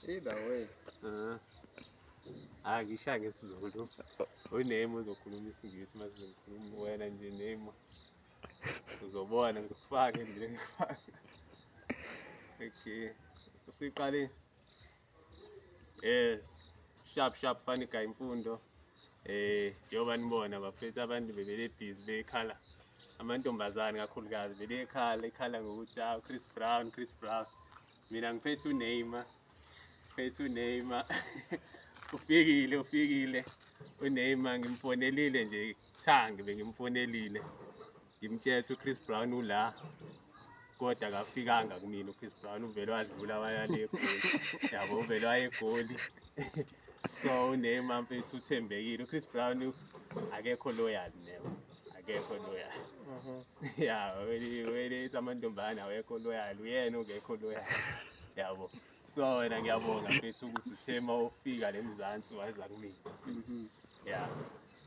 Either way. Ngisho ngesiZulu. Uname uzokhuluma isiNgisi mase ngikhuluma wena nje Neymar. Uzobona ngizokufaka endlini engifaka. Okay. Usiqale. Yes. Sharp funny guy Mfundo. Njengoba nibona bafethu abantu bebele busy bekhala. Amantombazane kakhulukazi ekhala ngokuthi Chris Brown. Mina ngiphethe uNeymar. Ufikile. uNeymar ngimfonelile nje Thangi bengimfonelile. Ngimtshela uChris Brown ula. Kodwa akafikanga kumina uChris Brown uvele wadlula waya le eGoli. Yabo uvele waya eGoli. So uNeymar mfethu uthembekile. uChris Brown akekho loyal never. Akekho loyal. Yeah, wena amantombazane awekho loyal. Uyena ongekho loyal. Yabo. So wena ngiyabonga mfethu ukuthi uthema ufika leMzansi waza kumina. Yeah.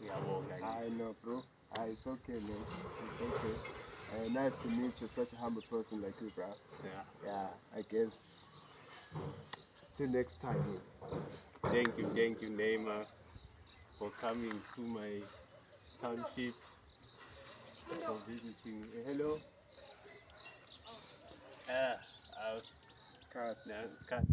Ngiyabonga. I know, bro. It's okay, man. It's okay. Nice to meet you, such a humble person like you, bro. Yeah. I guess till next time. Thank you, Neymar, for coming to my township for visiting. Hello. Cut. Cut.